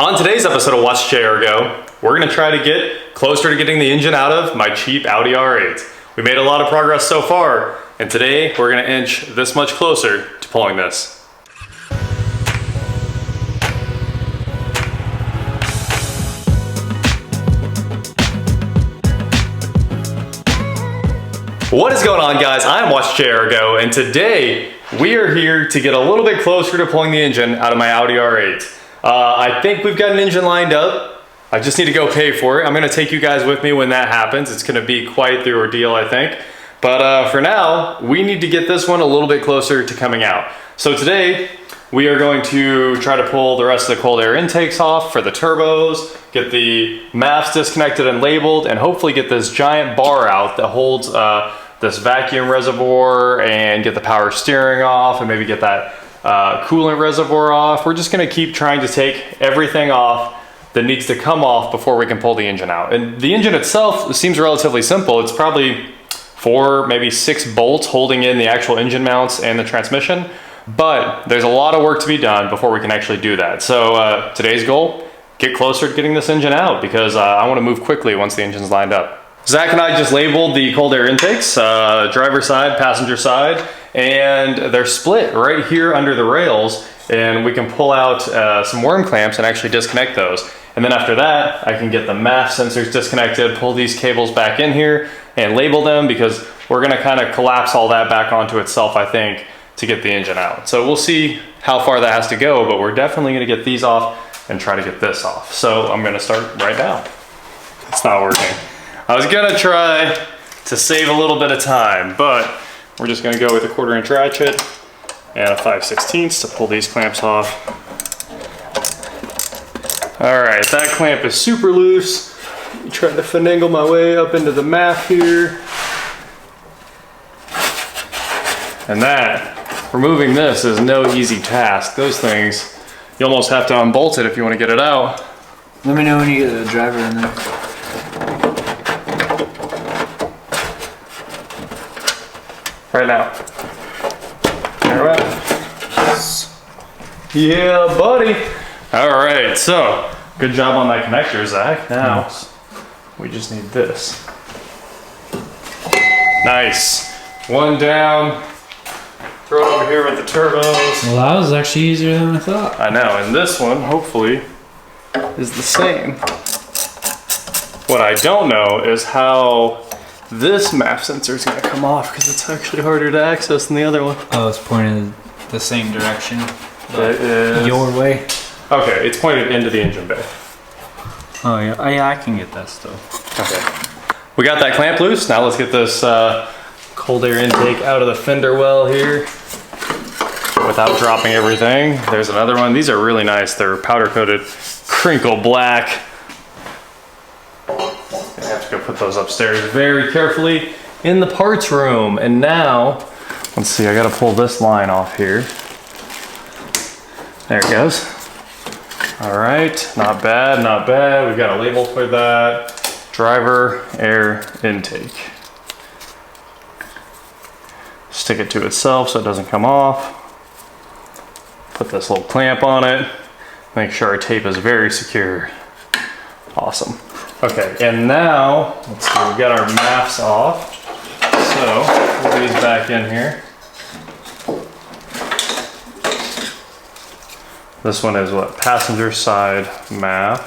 On today's episode of Watch Chair Go, we're gonna try to get closer to getting the engine out of my cheap Audi R8. We made a lot of progress so far, and today we're gonna inch this much closer to pulling this. What is going on, guys? I'm Watch Chair Go, and today we are here to get a little bit closer to pulling the engine out of my Audi R8. I think we've got an engine lined up. I just need to go pay for it. I'm gonna take you guys with me when that happens. It's gonna be quite the ordeal, I think. But for now, we need to get this one a little bit closer to coming out. So today, we are going to try to pull the rest of the cold air intakes off for the turbos, get the MAFs disconnected and labeled, and hopefully get this giant bar out that holds this vacuum reservoir, and get the power steering off, and maybe get that coolant reservoir off. We're just gonna keep trying to take everything off that needs to come off before we can pull the engine out. And the engine itself seems relatively simple. It's probably 4, maybe 6 bolts holding in the actual engine mounts and the transmission, but there's a lot of work to be done before we can actually do that. So today's goal, get closer to getting this engine out, because I wanna move quickly once the engine's lined up. Zach and I just labeled the cold air intakes, driver side, passenger side, and they're split right here under the rails, and we can pull out some worm clamps and actually disconnect those. And then after that, I can get the MAF sensors disconnected, pull these cables back in here, and label them, because we're gonna kind of collapse all that back onto itself, I think, to get the engine out. So we'll see how far that has to go, but we're definitely gonna get these off and try to get this off. So I'm gonna start right now. It's not working. I was gonna try to save a little bit of time, but we're just gonna go with a 1/4 inch ratchet and a 5/16 to pull these clamps off. All right, that clamp is super loose. I'm trying to finagle my way up into the MAF here. And that, removing this is no easy task. Those things, you almost have to unbolt it if you want to get it out. Let me know when you get the driver in there. Right now. All right. Yeah, buddy. All right, so good job on that connector, Zach. Now we just need this. Nice. One down. Throw it over here with the turbos. Well, that was actually easier than I thought. I know, and this one hopefully is the same. What I don't know is how this MAF sensor is going to come off, because it's actually harder to access than the other one. Oh, it's pointed the same direction. It is. Your way? Okay, it's pointed into the engine bay. Oh yeah, yeah, I can get that still. Okay. We got that clamp loose. Now let's get this cold air intake out of the fender well here without dropping everything. There's another one. These are really nice. They're powder coated, crinkle black. I have to go put those upstairs very carefully in the parts room. And now, let's see, I gotta pull this line off here. There it goes. All right, not bad, not bad. We've got a label for that. Driver air intake. Stick it to itself so it doesn't come off. Put this little clamp on it. Make sure our tape is very secure. Awesome. Okay, and now, let's see, we've got our MAFs off. So, put these back in here. This one is what? Passenger side MAF.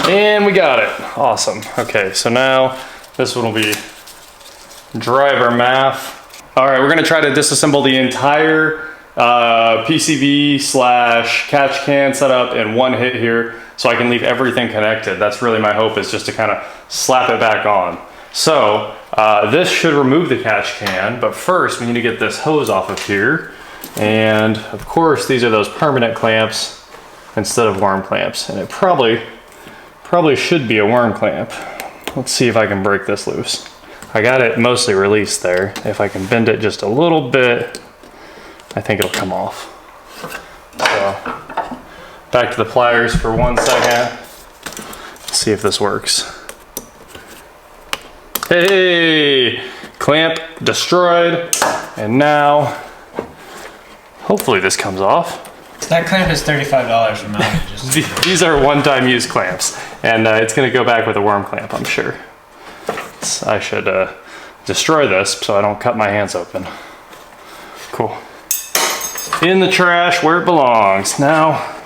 And we got it. Awesome. Okay, so now this one will be driver MAF. All right, we're gonna try to disassemble the entire PCV / catch can setup in one hit here, so I can leave everything connected. That's really my hope, is just to kind of slap it back on. So this should remove the catch can, but first we need to get this hose off of here. And of course, these are those permanent clamps instead of worm clamps. And it probably should be a worm clamp. Let's see if I can break this loose. I got it mostly released there. If I can bend it just a little bit, I think it'll come off. So back to the pliers for 1 second. Let's see if this works. Hey, clamp destroyed. And now, hopefully this comes off. That clamp is $35 from Audi. These are one-time use clamps, and it's gonna go back with a worm clamp, I'm sure. I should destroy this so I don't cut my hands open. Cool. In the trash where it belongs. Now,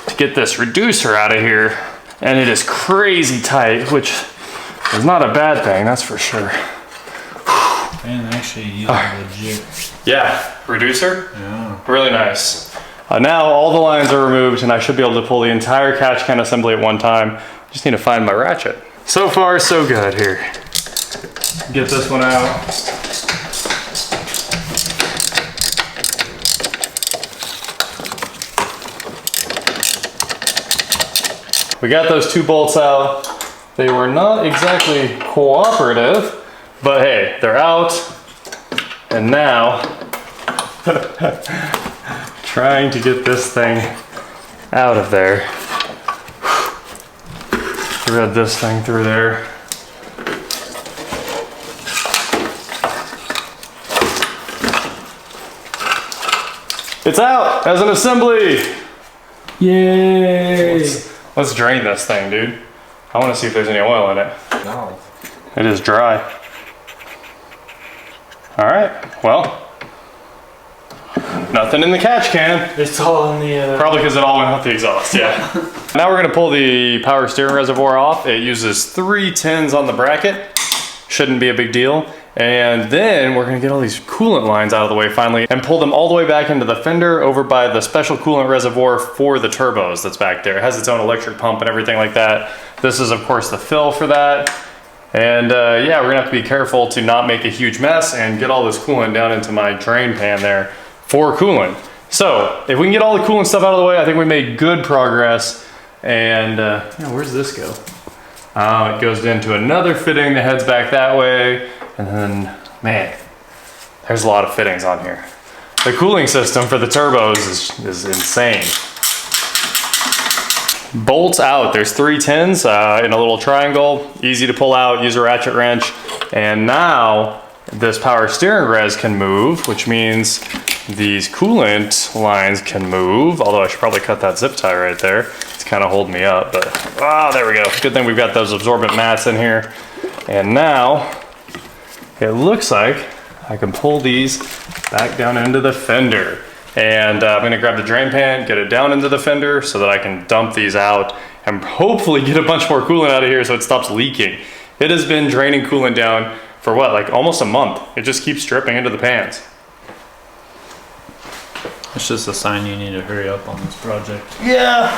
to get this reducer out of here, and it is crazy tight, which is not a bad thing, that's for sure. Man, actually, you legit. Yeah, reducer? Yeah. Really nice. Now all the lines are removed and I should be able to pull the entire catch can assembly at one time. Just need to find my ratchet. So far, so good here. Get this one out. We got those 2 bolts out. They were not exactly cooperative, but hey, they're out. And now, trying to get this thing out of there. Thread this thing through there. It's out as an assembly. Yay! Let's drain this thing, dude. I want to see if there's any oil in it. No. It is dry. All right, well, nothing in the catch can. It's all in the... Probably because it all went out the exhaust, yeah. Now we're gonna pull the power steering reservoir off. It uses 3 tins on the bracket. Shouldn't be a big deal. And then we're gonna get all these coolant lines out of the way finally and pull them all the way back into the fender over by the special coolant reservoir for the turbos that's back there. It has its own electric pump and everything like that. This is of course the fill for that. And yeah, we're gonna have to be careful to not make a huge mess and get all this coolant down into my drain pan there for coolant. So if we can get all the coolant stuff out of the way, I think we made good progress. And yeah, where's this go? It goes into another fitting that heads back that way. And then, man, there's a lot of fittings on here. The cooling system for the turbos is insane. Bolts out, there's 3 tins in a little triangle, easy to pull out, use a ratchet wrench. And now this power steering res can move, which means these coolant lines can move, although I should probably cut that zip tie right there. It's kind of holding me up, but there we go. Good thing we've got those absorbent mats in here. And now it looks like I can pull these back down into the fender. And I'm gonna grab the drain pan, get it down into the fender so that I can dump these out and hopefully get a bunch more coolant out of here so it stops leaking. It has been draining coolant down for what, like almost a month. It just keeps dripping into the pans. It's just a sign you need to hurry up on this project. Yeah.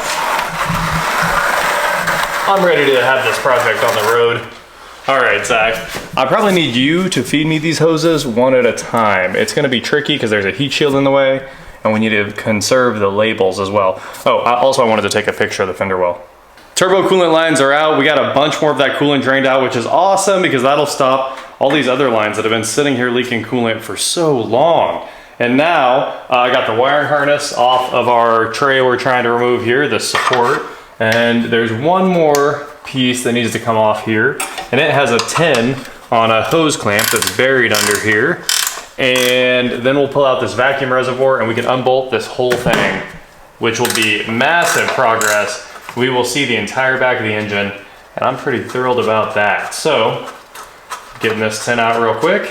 I'm ready to have this project on the road. All right, Zach, I probably need you to feed me these hoses one at a time. It's gonna be tricky because there's a heat shield in the way and we need to conserve the labels as well. Oh, also I wanted to take a picture of the fender well. Turbo coolant lines are out. We got a bunch more of that coolant drained out, which is awesome because that'll stop all these other lines that have been sitting here leaking coolant for so long. And now I got the wiring harness off of our tray we're trying to remove here, the support. And there's one more piece that needs to come off here. And it has a 10 on a hose clamp that's buried under here. And then we'll pull out this vacuum reservoir and we can unbolt this whole thing, which will be massive progress. We will see the entire back of the engine and I'm pretty thrilled about that. So, getting this 10 out real quick.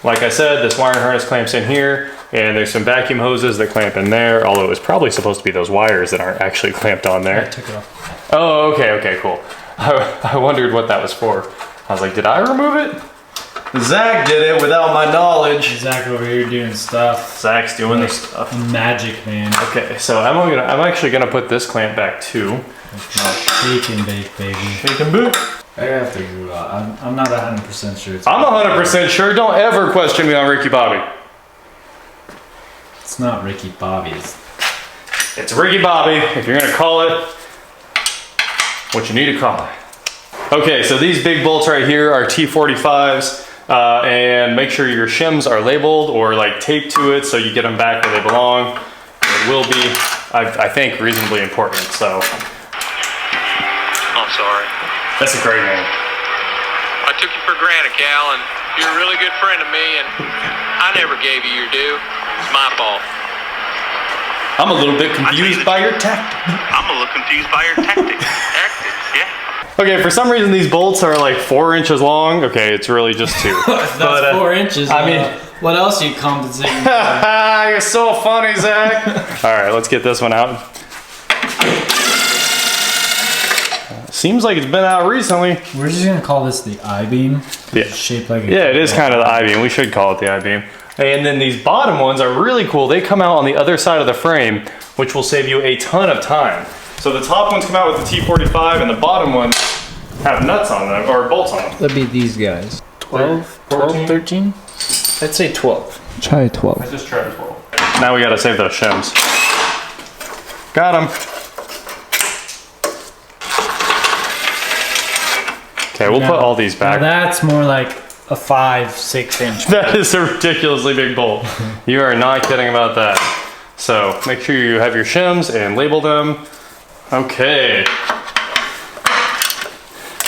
Like I said, this wiring harness clamps in here and there's some vacuum hoses that clamp in there, although it was probably supposed to be those wires that aren't actually clamped on there. I took it off. Oh, okay, cool. I wondered what that was for. I was like, did I remove it? Zach did it without my knowledge. Zach over here doing stuff. Zach's doing the stuff. Magic, man. Okay, so I'm actually gonna put this clamp back too. Shake and bake, baby. Shake and bake. I have to figure it out. I'm not 100% sure. I'm 100% sure. Don't ever question me on Ricky Bobby. It's not Ricky Bobby. It's Ricky Bobby. If you're gonna call it what you need to call it. Okay, so these big bolts right here are T45s. And make sure your shims are labeled or like taped to it so you get them back where they belong. It will be, I think, reasonably important, so. I'm sorry. That's a great name. I took you for granted, Cal, and you're a really good friend of me, and I never gave you your due. It's my fault. I'm a little bit confused by your tactic. I'm a little confused by your tactics. Tactics, yeah. Okay, for some reason these bolts are like 4 inches long. Okay, it's really just 2. That's 4 inches. I mean, what else are you compensating for? you're so funny, Zach. All right, let's get this one out. Seems like it's been out recently. We're just gonna call this the I-beam. Yeah. It's shaped like a Yeah, it is kind of the I-beam. We should call it the I-beam. And then these bottom ones are really cool. They come out on the other side of the frame, which will save you a ton of time. So the top ones come out with the T45 and the bottom ones have nuts on them, or bolts on them. That'd be these guys. 12, 14? 13? I'd say 12. Try 12. I just tried 12. Now we gotta save those shims. Got them. Okay, we'll put all these back. Now that's more like a 5-6 inch. That is a ridiculously big bolt. You are not kidding about that. So make sure you have your shims and label them. Okay.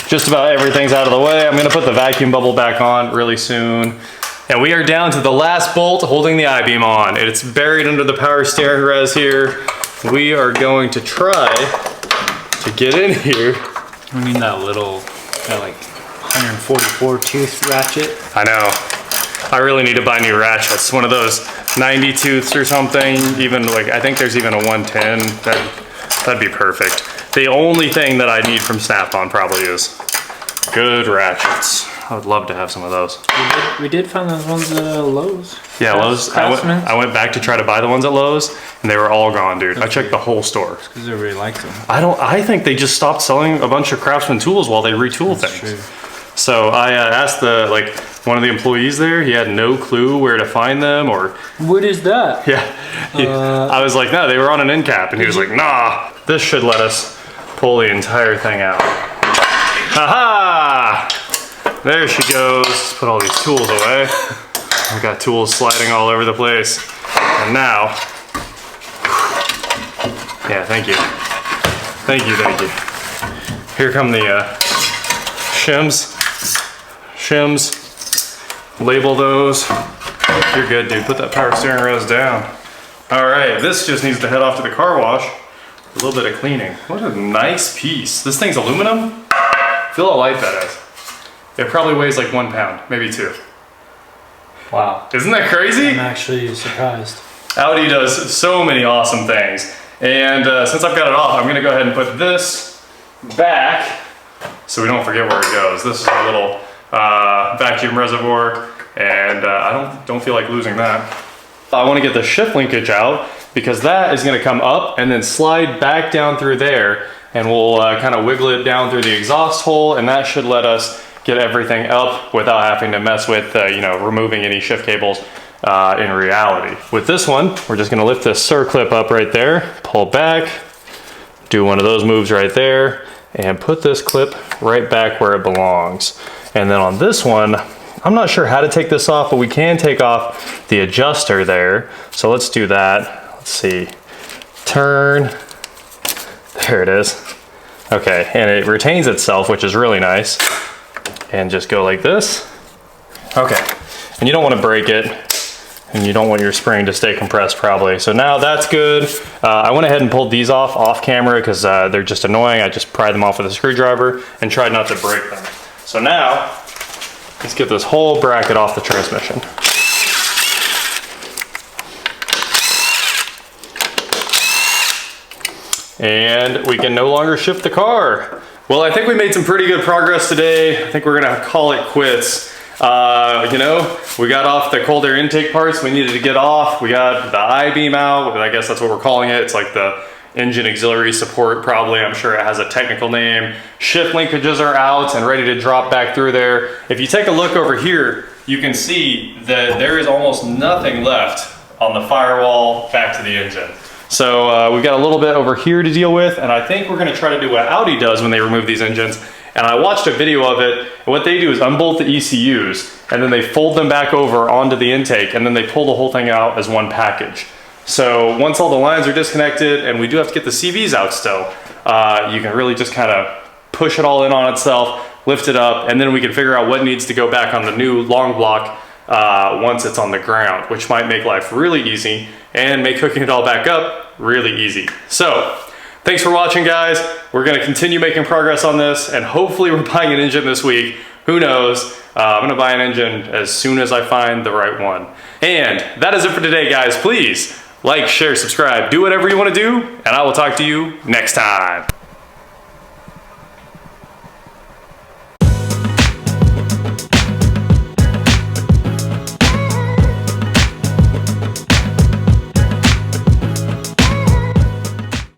Just about everything's out of the way. I'm gonna put the vacuum bubble back on really soon. And we are down to the last bolt holding the I-beam on. It's buried under the power steering res here. We are going to try to get in here. I mean that little, that like 144 tooth ratchet. I know. I really need to buy new ratchets. One of those 90 tooths or something. Even like, I think there's even a 110. That'd be perfect. The only thing that I need from Snap-on probably is good ratchets. I would love to have some of those. We did find those ones at Lowe's. Yeah, Lowe's. I went back to try to buy the ones at Lowe's, and they were all gone, dude. I checked the whole store. Because everybody likes them. I think they just stopped selling a bunch of Craftsman tools while they retool things. True. So I asked one of the employees there. He had no clue where to find them, or What is that? yeah. I was like, no, they were on an end cap, and he was like, nah. This should let us pull the entire thing out. Aha! There she goes. Let's put all these tools away. I've got tools sliding all over the place. And now, yeah, thank you. Thank you, thank you. Here come the shims. Label those. You're good, dude. Put that power steering res down. All right, this just needs to head off to the car wash. A little bit of cleaning. What a nice piece. This thing's aluminum. Feel how light that is. It probably weighs like 1 pound, maybe 2. Wow. Isn't that crazy? I'm actually surprised. Audi does so many awesome things. And since I've got it off, I'm gonna go ahead and put this back so we don't forget where it goes. This is our little vacuum reservoir, and I don't feel like losing that. I wanna get the shift linkage out because that is gonna come up and then slide back down through there, and we'll kind of wiggle it down through the exhaust hole, and that should let us get everything up without having to mess with, removing any shift cables in reality. With this one, we're just gonna lift this circlip up right there, pull back, do one of those moves right there, and put this clip right back where it belongs. And then on this one, I'm not sure how to take this off, but we can take off the adjuster there. So let's do that. Let's see, turn, there it is. Okay, and it retains itself, which is really nice. And just go like this. Okay, and you don't want to break it, and you don't want your spring to stay compressed probably. So now that's good. I went ahead and pulled these off camera because they're just annoying. I just pried them off with a screwdriver and tried not to break them. So now, let's get this whole bracket off the transmission. And we can no longer shift the car. Well, I think we made some pretty good progress today. I think we're gonna call it quits. We got off the cold air intake parts we needed to get off. We got the I-beam out. I guess that's what we're calling it. It's like the engine auxiliary support, probably. I'm sure it has a technical name. Shift linkages are out and ready to drop back through there. If you take a look over here, you can see that there is almost nothing left on the firewall back to the engine. So we've got a little bit over here to deal with, and I think we're gonna try to do what Audi does when they remove these engines. And I watched a video of it, and what they do is unbolt the ECUs, and then they fold them back over onto the intake, and then they pull the whole thing out as one package. So once all the lines are disconnected, and we do have to get the CVs out still, you can really just kind of push it all in on itself, lift it up, and then we can figure out what needs to go back on the new long block once it's on the ground, which might make life really easy and make hooking it all back up really easy. So thanks for watching, guys. We're gonna continue making progress on this, and hopefully we're buying an engine this week. Who knows? I'm gonna buy an engine as soon as I find the right one. And that is it for today, guys. Please like, share, subscribe, do whatever you wanna do, and I will talk to you next time.